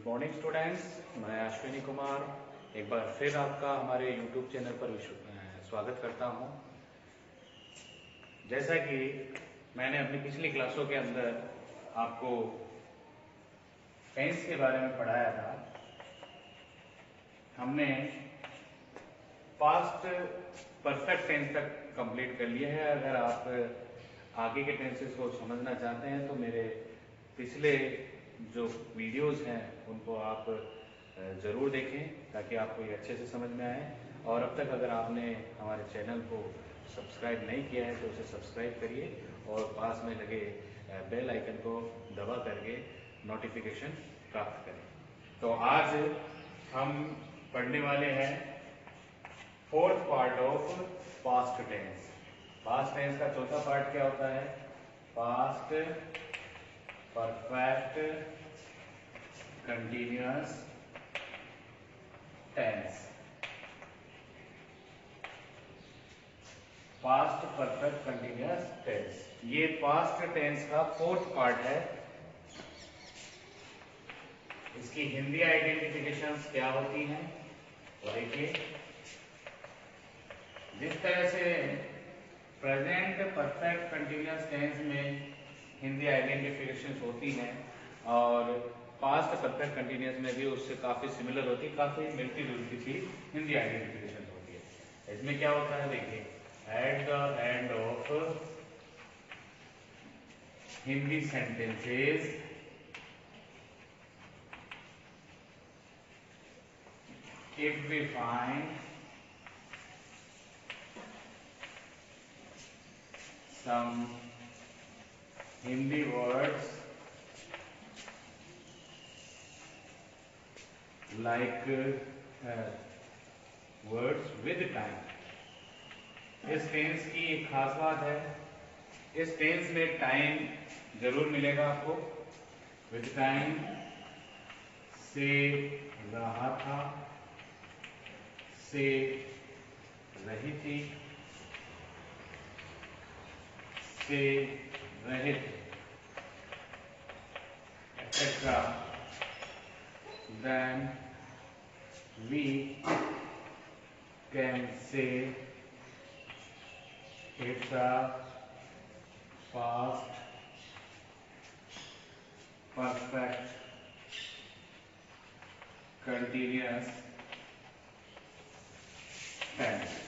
Good morning students, मैं अश्विनी कुमार एक बार फिर आपका हमारे यूट्यूब चैनल पर स्वागत करता हूं। जैसा कि मैंने अपनी पिछली क्लासों के अंदर आपको टेंस के बारे में पढ़ाया था, हमने पास्ट परफेक्ट टेंस तक कंप्लीट कर लिया है। अगर आप आगे के टेंसेस को समझना चाहते हैं तो मेरे पिछले जो वीडियोस हैं उनको आप ज़रूर देखें ताकि आपको ये अच्छे से समझ में आए। और अब तक अगर आपने हमारे चैनल को सब्सक्राइब नहीं किया है तो उसे सब्सक्राइब करिए और पास में लगे बेल आइकन को दबा करके नोटिफिकेशन प्राप्त करें। तो आज हम पढ़ने वाले हैं fourth part of past tense. Past tense का चौथा पार्ट क्या होता है? Past perfect continuous tense. Past perfect continuous tense ये पास्ट टेंस का फोर्थ पार्ट है। इसकी हिंदी आइडेंटिफिकेशंस क्या होती हैं तो देखिए, जिस तरह से प्रेजेंट परफेक्ट कंटिन्यूअस टेंस में हिंदी आइडेंटिफिकेशंस होती हैं और पास्ट परफेक्ट कंटिन्यूअस में भी उससे काफी सिमिलर होती है, काफी मिलती जुलती सी हिंदी आइडेंटिफिकेशन होती है। इसमें क्या होता है देखिए, at the end of Hindi sentences if we find some Hindi words like words with time। इस टेंस की एक खास बात है, इस टेंस में टाइम जरूर मिलेगा आपको। विद टाइम से रहा था, से रही थी, से रहे थे, etc. Then we can say it's a past perfect continuous tense।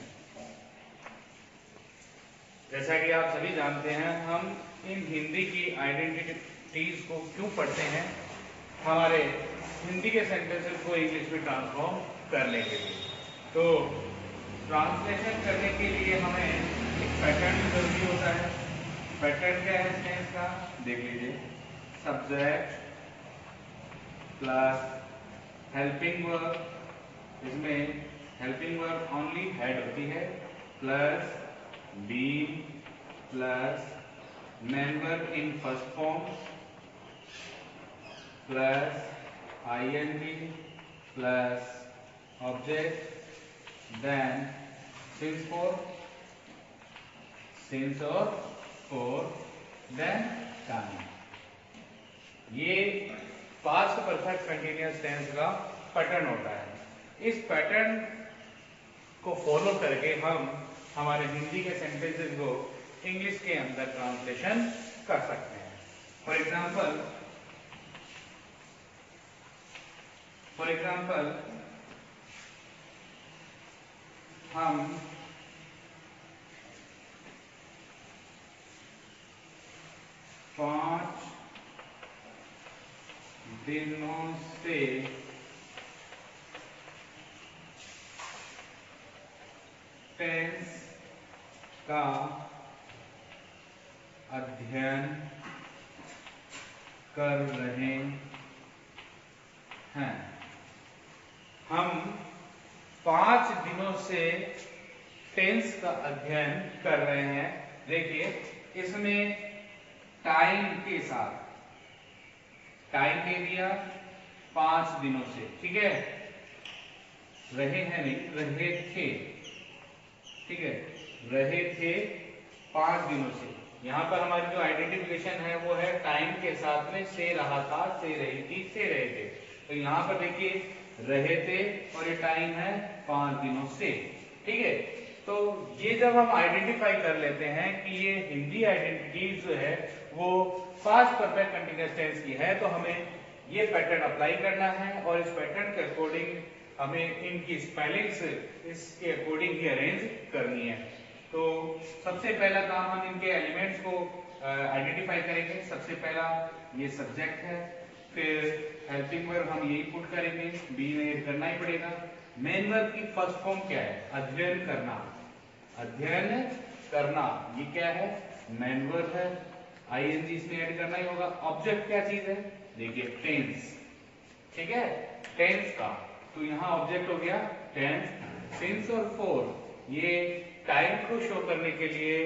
जैसा कि आप सभी जानते हैं, हम इन हिंदी की आइडेंटिटीज को क्यों पढ़ते हैं? हमारे हिंदी के सेंटेंसेस को इंग्लिश में ट्रांसफॉर्म करने के लिए। तो ट्रांसलेशन करने के लिए हमें एक पैटर्न जरूरी होता है। पैटर्न क्या है टेंस का? देख लीजिए, सब्जेक्ट प्लस हेल्पिंग वर्ब, इसमें हेल्पिंग वर्ब ओनली हेड होती है, plus being plus member in first form plus ing plus object then since or for then time। ये पास्ट परफेक्ट कंटिन्यूअस टेंस का पैटर्न होता है। इस पैटर्न को follow करके हम हमारे हिंदी के सेंटेंसेस को इंग्लिश के अंदर ट्रांसलेशन कर सकते हैं। फॉर एग्जाम्पल हम पांच दिनों से टेंस का अध्ययन कर रहे हैं। हम 5 दिनों से टेंस का अध्ययन कर रहे हैं। देखिए, इसमें टाइम के साथ टाइम दे दिया 5 दिनों से, ठीक है। रहे हैं नहीं, रहे थे, ठीक है, रहे थे 5 दिनों से। यहाँ पर हमारी जो आइडेंटिफिकेशन है वो है टाइम के साथ में से रहा था, से रही थी, से रहे थे। तो यहाँ पर देखिए रहे थे और ये टाइम है 5 दिनों से। ठीक है, तो ये जब हम आइडेंटिफाई कर लेते हैं कि ये हिंदी आइडेंटिटी जो है वो पास्ट परफेक्ट कंटीन्यूअस टेंस की है, तो हमें ये पैटर्न अप्लाई करना है और इस पैटर्न के अकॉर्डिंग हमें इनकी स्पेलिंग्स इसके अकॉर्डिंग ही अरेंज करनी है। तो सबसे पहला काम हम इनके एलिमेंट्स को आइडेंटिफाई करेंगे। सबसे पहला ये सब्जेक्ट है, फिर हेल्पिंग वर्ब हम यही पुट करेंगे, बी में ऐड करना ही पड़ेगा। मेन वर्ब की फर्स्ट फॉर्म क्या है? अध्ययन करना। अध्ययन करना ये क्या है? मेन वर्ब है, आईएनजी इसमें ऐड करना ही होगा। ऑब्जेक्ट क्या चीज है? देखिए टेंस। ठीक है, टेंस का, तो यहाँ ऑब्जेक्ट हो गया टेंस। सिंस और फॉर ये टाइम को शो करने के लिए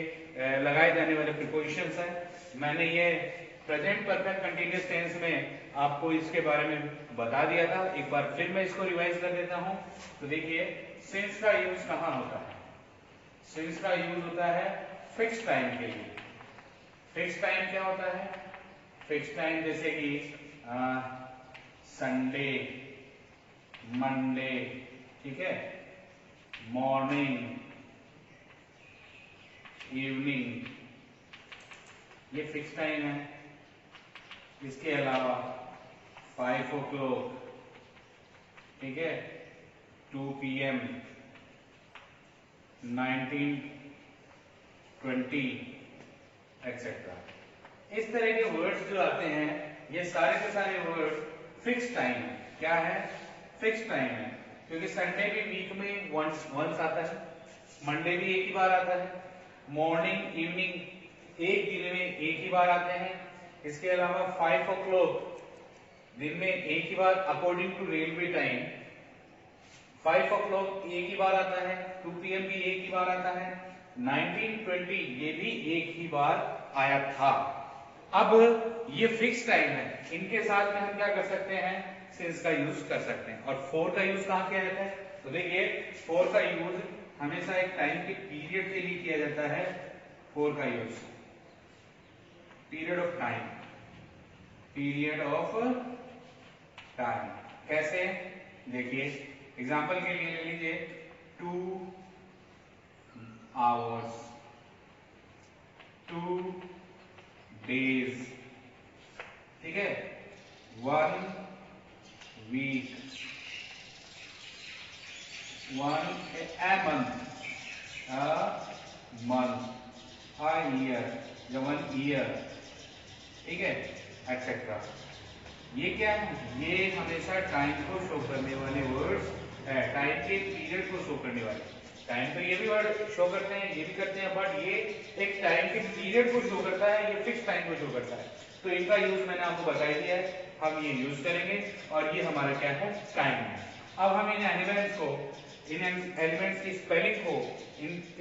लगाए जाने वाले प्रीपोजिशंस हैं। मैंने ये प्रेजेंट परफेक्ट कंटीन्यूअस टेंस में आपको इसके बारे में बता दिया था, एक बार फिर मैं इसको रिवाइज कर देता हूं। तो देखिए सिंस का यूज कहां होता है? सिंस का यूज होता है फिक्स टाइम के लिए। फिक्स टाइम क्या होता है? फिक्स टाइम जैसे कि संडे, मंडे, ठीक है, मॉर्निंग, इवनिंग, ये फिक्स टाइम है। इसके अलावा 5 o'clock, ठीक है, 2 PM, 19, 20 एक्सेट्रा। इस तरह के वर्ड्स जो आते हैं ये सारे के सारे वर्ड फिक्स टाइम है। क्या है? फिक्स टाइम है, क्योंकि संडे भी वीक में वंस आता है, मंडे भी एक ही बार आता है, मॉर्निंग इवनिंग एक दिन में एक ही बार आते हैं। इसके अलावा 5 o'clock दिन में एक ही बार according to railway time 5 o'clock एक ही बार आता है, 2 PM भी एक ही बार आता है, 1920 ये भी एक ही बार आया था। अब ये फिक्स टाइम है, इनके साथ में हम क्या कर सकते हैं? सिंस का यूज कर सकते हैं। और फोर का यूज कहां किया जाता है? तो देखिए फोर का यूज हमेशा एक टाइम के पीरियड के लिए किया जाता है। फोर का use period of time, period of time कैसे? देखिए एग्जाम्पल के लिए ले लीजिए 2 hours, 2 days, ठीक है, 1 week, 1 month, a year या 1 year, ठीक है, एक्सेट्रा। ये क्या है? ये हमेशा टाइम को शो करने वाले वर्ड्स है, टाइम के पीरियड को शो करने वाले। टाइम तो ये भी वर्ड शो करते हैं, ये भी करते हैं, बट ये एक टाइम के पीरियड को शो करता है, ये फिक्स टाइम को शो करता है। तो इनका यूज मैंने आपको बता दिया है, हम ये यूज करेंगे और ये हमारा क्या है? टाइम है। अब हम इन एलिमेंट्स को, इन एलिमेंट्स की स्पेलिंग को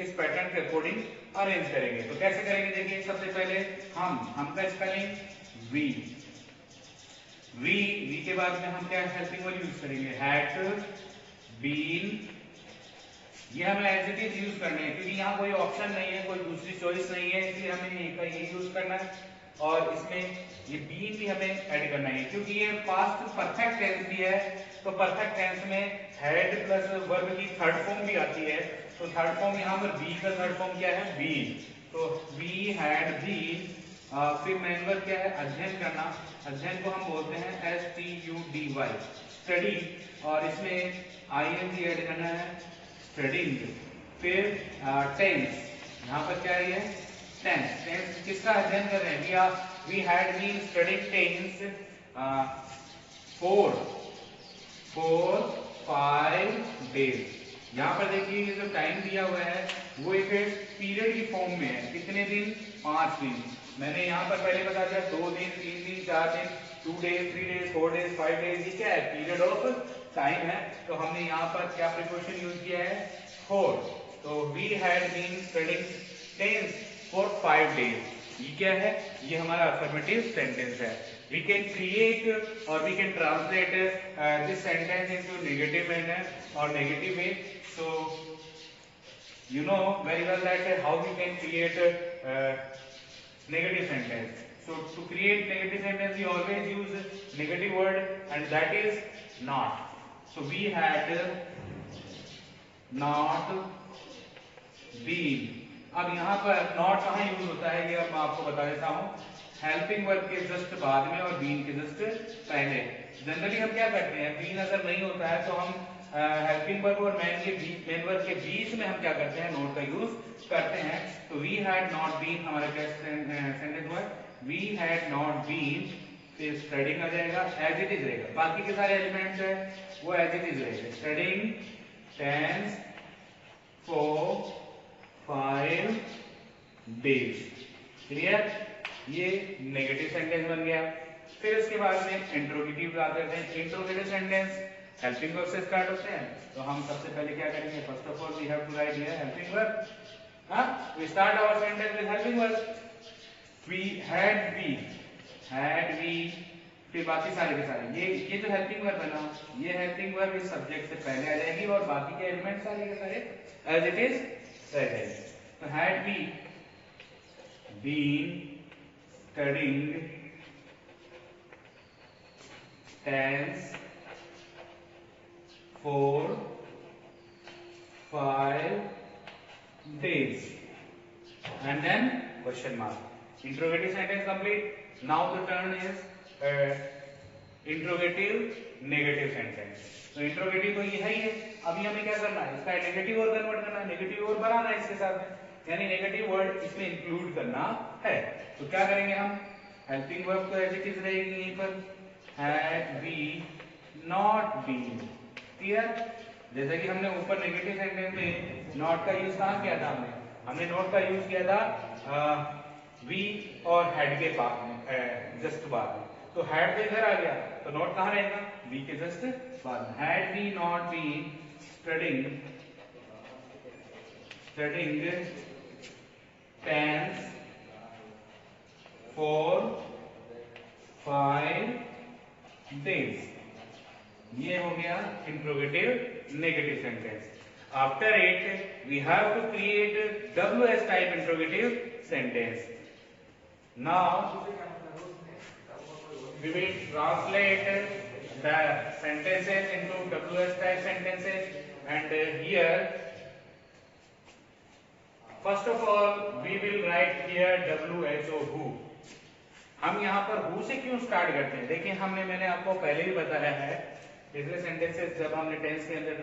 इस पैटर्न के अकॉर्डिंग अरेंज करेंगे। तो कैसे करेंगे? देखिए सबसे पहले हम का स्पेलिंग वी, वी के बाद में हम क्या हेल्पिंग वर्ब यूज करेंगे? हैड, बीन, ये हमें एज इट इज यूज करने हैं, क्योंकि यहाँ कोई ऑप्शन नहीं है, कोई दूसरी चॉइस नहीं है, इसलिए हमें ये यूज करना है। और इसमें ये बीन भी हमें ऐड करना है, क्योंकि ये पास्ट परफेक्ट टेंस भी है, तो परफेक्ट टेंस में हैड प्लस वर्ब की थर्ड फॉर्म भी आती है। तो थर्ड फॉर्म यहाँ पर बी का थर्ड फॉर्म क्या है? बीन। तो वी हैड बीन। फिर मेन वर्ब क्या है? अध्ययन करना। अध्ययन को हम बोलते हैं STUDY, स्टडी, और इसमें ING ऐड करना है, स्टडिंग। फिर टेंस, यहाँ पर क्या है? टेंस। टेंस किसका अध्ययन कर रहे हैं? We had been studying tense for 5 days। यहाँ पर देखिए ये जो टाइम दिया हुआ है वो एक पीरियड की फॉर्म में है। कितने दिन? 5 दिन। मैंने यहाँ पर पहले बता दिया 2 दिन, 3 दिन, 4 दिन, 2 days, 3 days, 4 days, 5 days, ये क्या है? पीरियड ऑफ टाइम है। तो हमने यहाँ पर क्या प्रीपोजिशन यूज किया है? फॉर। तो we had been studying tense for 5 days। ये क्या है? ये हमारा अफर्मेटिव सेंटेंस है। We can create or we can translate this sentence into negative manner or negative way. So you know very well that how we can create negative sentence. So to create negative sentence, we always use negative word, and that is not. So we had not been. अब यहाँ पर not कहाँ use होता है, ये अब मैं आपको बता देता हूँ। हेल्पिंग वर्ब के जस्ट बाद में और बीन के जस्ट पहले। जनरली हम क्या करते हैं, बीन अगर नहीं होता है तो हम हेल्पिंग वर्ब और मेन वर्ब के बीच में हम क्या करते हैं, नॉट का यूज करते हैं। तो वी हैड नॉट बीन हमारा क्या सेंटेंस हुआ, वी हैड नॉट बीन, फिर स्टडिंग आ जाएगा, एज इट इज रहेगा, बाकी के सारे एलिमेंट्स है वो एज इट इज रहेगा। Studying tense for 5 days। Clear, ये नेगेटिव सेंटेंस बन गया। फिर उसके बाद में इंट्रोगेटिव बात करते हैं। इंट्रोगेटिव सेंटेंस हेल्पिंग वर्ब से स्टार्ट होते हैं, तो हम सबसे पहले क्या करेंगे, first of all we have to write here helping verb. We start our sentence with helping verb. We had we, फिर बाकी सारे के सारे ये जो हेल्पिंग वर्ब है ना, ये हेल्पिंग वर्ब इस सब्जेक्ट से पहले आ जाएगी और बाकी के एलिमेंट सारे के सारे एज इट इज रह जाएंगे। तो had we been studying tense for 5 days and then question mark. Interrogative sentence complete. Now the turn is interrogative negative sentence. तो इंट्रोगेटिव तो ये है ही है, अभी हमें क्या करना है, इसका नेगेटिव वर्ड कन्वर्ट करना है, नेगेटिव वर्ड बनाना है इसके साथ में, यानी नेगेटिव वर्ड इसमें इंक्लूड करना है। तो क्या करेंगे हम, हेल्पिंग वर्ब तो एज इट इज रहेगी यहीं पर, had we not been. Clear, जैसे कि हमने ऊपर नेगेटिव सेंटेंस में नॉट का यूज कहाँ किया था, हमने नॉट का यूज किया था वी और हैड के बाद में, जस्ट बाद में। तो हैड तो इधर आ गया, तो नॉट कहाँ रहेगा, वी के जस्ट बाद में। Had we not been studying tense for 5 days, ये हो गया interrogative negative sentence. After it we have to create WS type interrogative sentence. Now we will translate the sentences into WS type sentences, and here first of all we will write here WHO who। हम यहाँ पर who से क्यों start करते हैं, देखिए मैंने आपको पहले भी बताया है, पिछले सेंटेंसेस जब हमने टेंस के अंदर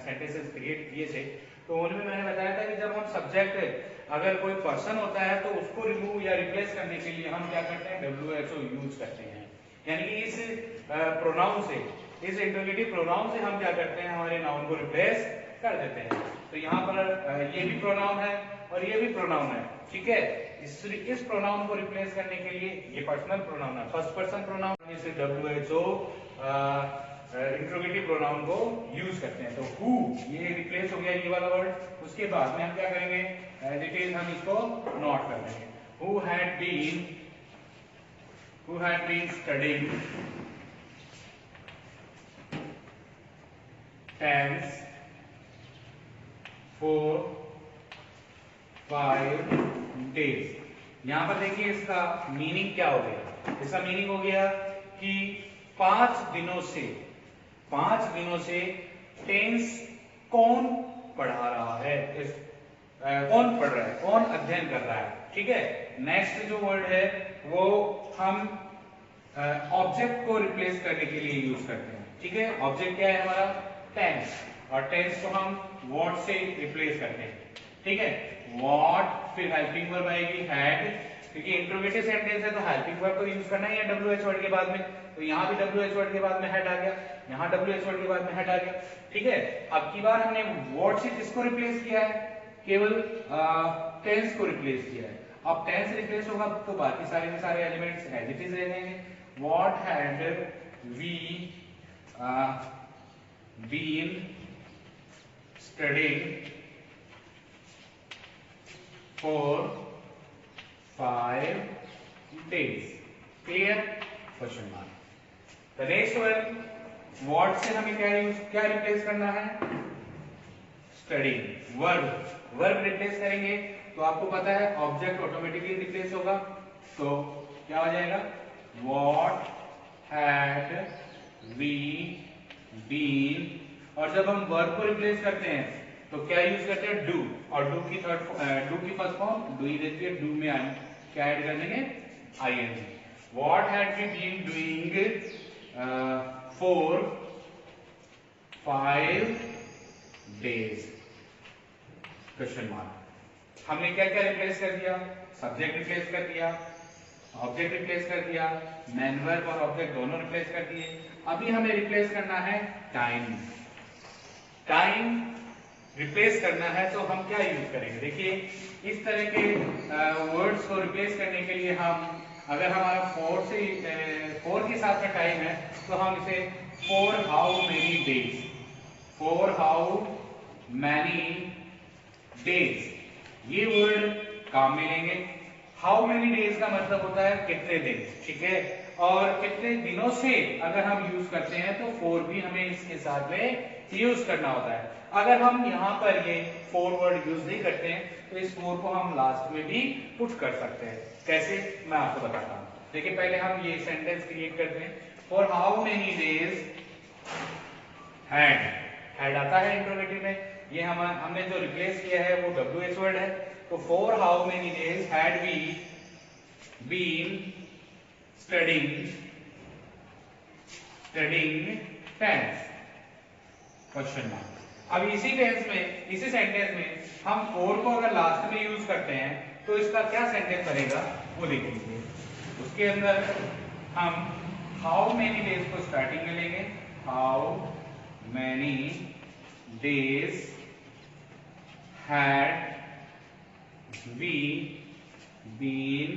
सेंटेंसेस क्रिएट किए थे तो उनमें मैंने बताया था कि जब हम सब्जेक्ट अगर कोई पर्सन होता है तो उसको रिमूव या रिप्लेस करने के लिए हम क्या करते हैं, WHO यूज करते हैं। यानी कि इस प्रोनाउन से, इस इंट्रोगेटिव प्रोनाउन से हम क्या करते हैं, हमारे नाउन को रिप्लेस कर देते हैं। तो यहाँ पर ये भी प्रोनाउन है और ये भी प्रोनाउन है, ठीक है। इस प्रोनाउन को रिप्लेस करने के लिए ये पर्सनल प्रोनाउन है, फर्स्ट पर्सन प्रोनाउन, इसे WHO इंट्रोगेटिव प्रोनाउन को यूज करते हैं। तो हु ये रिप्लेस हो गया ये वाला वर्ड, उसके बाद में हम क्या करेंगे, एज इट इज हम इसको नॉट कर देंगे। Who had been studying tense for 5 days। यहां पर देखिए इसका मीनिंग क्या हो गया, इसका मीनिंग हो गया कि 5 दिनों से टेंस कौन पढ़ा रहा है, कौन पढ़ रहा है, कौन अध्ययन कर रहा है, ठीक है। नेक्स्ट जो वर्ड है वो हम ऑब्जेक्ट को रिप्लेस करने के लिए यूज करते हैं, ठीक है। ऑब्जेक्ट क्या है हमारा, टेंस, और टेंस को हम व्हाट से रिप्लेस करते हैं, ठीक है। व्हाट, फिर हेल्पिंग वर्ब आएगी हैड, क्योंकि इंट्रोगेटिव सेंटेंस है तो हेल्पिंग वर्ब को यूज करना ही है WH वर्ड के बाद में, तो यहाँ भी WH वर्ड के बाद में हेड आ गया, यहाँ WH वर्ड के बाद में हेड आ गया, ठीक है। अब की बार हमने व्हाट से किसको रिप्लेस किया है, केवल टेंस को रिप्लेस किया है। अब टेंस रिप्लेस होगा तो बाकी सारे के सारे एलिमेंट्स एज इट इज रहेंगे। What had we been studying for 5 days। Clear, question mark. The next one, what से हमें क्या रिप्लेस करना है, स्टडीइंग। वर्ब रिप्लेस करेंगे तो आपको पता है ऑब्जेक्ट ऑटोमेटिकली रिप्लेस होगा, तो क्या हो जाएगा? What had we been, और जब हम वर्ब को रिप्लेस करते हैं तो क्या यूज करते हैं? डू, और डू की फर्स्ट फॉर्म डू ही रहती है। डू में हम क्या ऐड कर देंगे? ing। What had we been doing for 5 days? Question mark. हमने क्या क्या रिप्लेस कर दिया? सब्जेक्ट रिप्लेस कर दिया, ऑब्जेक्ट रिप्लेस कर दिया, मैन वर्ब और ऑब्जेक्ट दोनों रिप्लेस कर दिए। अभी हमें रिप्लेस करना है टाइम। टाइम रिप्लेस करना है तो हम क्या यूज करेंगे? देखिए, इस तरह के वर्ड्स को रिप्लेस करने के लिए हम, अगर हमारा 4 के साथ में टाइम है तो हम इसे for how many days, for how many days, ये वर्ड काम में लेंगे। हाउ मेनी डेज का मतलब होता है कितने दिन, ठीक है। और कितने दिनों से अगर हम यूज करते हैं तो फॉर भी हमें इसके साथ में यूज करना होता है। अगर हम यहाँ पर ये फॉर वर्ड यूज नहीं करते हैं तो इस फॉर को हम लास्ट में भी पुट कर सकते हैं। कैसे, मैं आपको बताता हूँ। देखिए, पहले हम ये सेंटेंस क्रिएट करते हैं। For how many days had आता है इंट्रोगेटिव में। ये हमने जो रिप्लेस किया है वो WH वर्ड है। तो for how many days had we been studying tense, question mark. अब इसी टेंस में, इसी सेंटेंस में हम फॉर को अगर लास्ट में यूज करते हैं तो इसका क्या सेंटेंस बनेगा वो देख लीजिए। उसके अंदर हम हाउ मेनी डेज को स्टार्टिंग में लेंगे। How many days had we been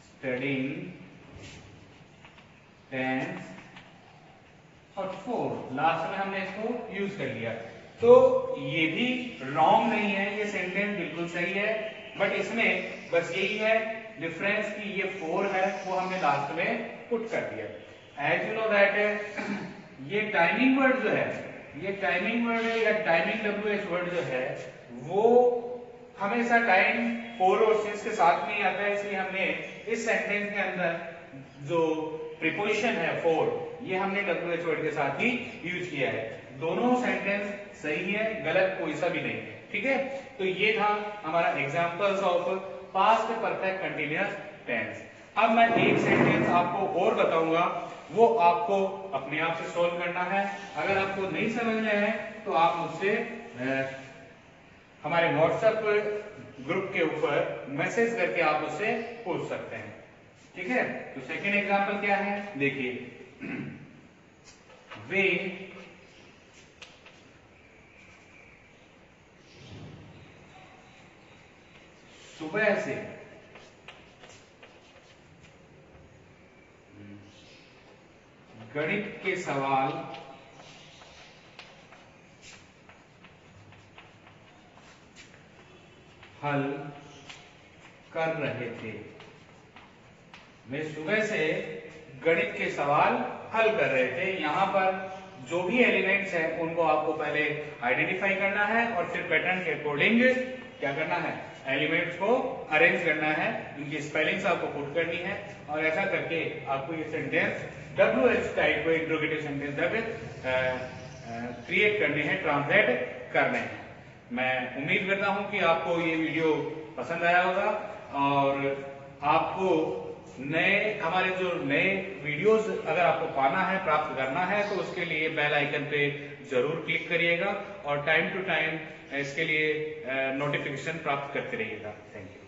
studying tense, और फोर लास्ट में हमने इसको यूज कर लिया। तो ये भी रॉन्ग नहीं है, ये सेंटेंस बिल्कुल सही है, बट इसमें बस यही है डिफरेंस कि ये फोर है वो हमने लास्ट में पुट कर दिया। एज यू नो दैट ये टाइमिंग वर्ड जो है, ये टाइमिंग वर्ड या टाइमिंग WH वर्ड जो है वो हमेशा टाइम 4 और 6 के साथ में ही आता है। इसलिए हमने इस सेंटेंस के अंदर जो प्रीपोजिशन है 4, ये हमने WH वर्ड के साथ ही यूज किया है। दोनों सेंटेंस सही है, गलत कोई सा भी नहीं है, ठीक है। तो ये था हमारा examples of past perfect continuous tense. अब मैं एक सेंटेंस आपको और बताऊंगा, वो आपको अपने आप से सोल्व करना है। अगर आपको नहीं समझ में है तो आप मुझसे हमारे व्हाट्सएप ग्रुप के ऊपर मैसेज करके आप मुझसे पूछ सकते हैं, ठीक है। तो सेकंड एग्जांपल क्या है, देखिए। वे सुबह से गणित के सवाल हल कर रहे थे। वे सुबह से गणित के सवाल हल कर रहे थे। यहाँ पर जो भी एलिमेंट्स हैं उनको आपको पहले आइडेंटिफाई करना है और फिर पैटर्न के अकॉर्डिंग क्या करना है, एलिमेंट्स को अरेंज करना है, उनकी स्पेलिंग्स आपको पुट करनी है, और ऐसा करके आपको ये सेंटेंस WH टाइप को इंट्रोगेटिव सेंटेंस तक क्रिएट करने हैं, ट्रांसलेट करने हैं। मैं उम्मीद करता हूं कि आपको ये वीडियो पसंद आया होगा, और आपको हमारे जो नए वीडियोस अगर आपको पाना है, प्राप्त करना है, तो उसके लिए बेल आइकन पे जरूर क्लिक करिएगा और टाइम टू टाइम इसके लिए नोटिफिकेशन प्राप्त करते रहिएगा। Thank you.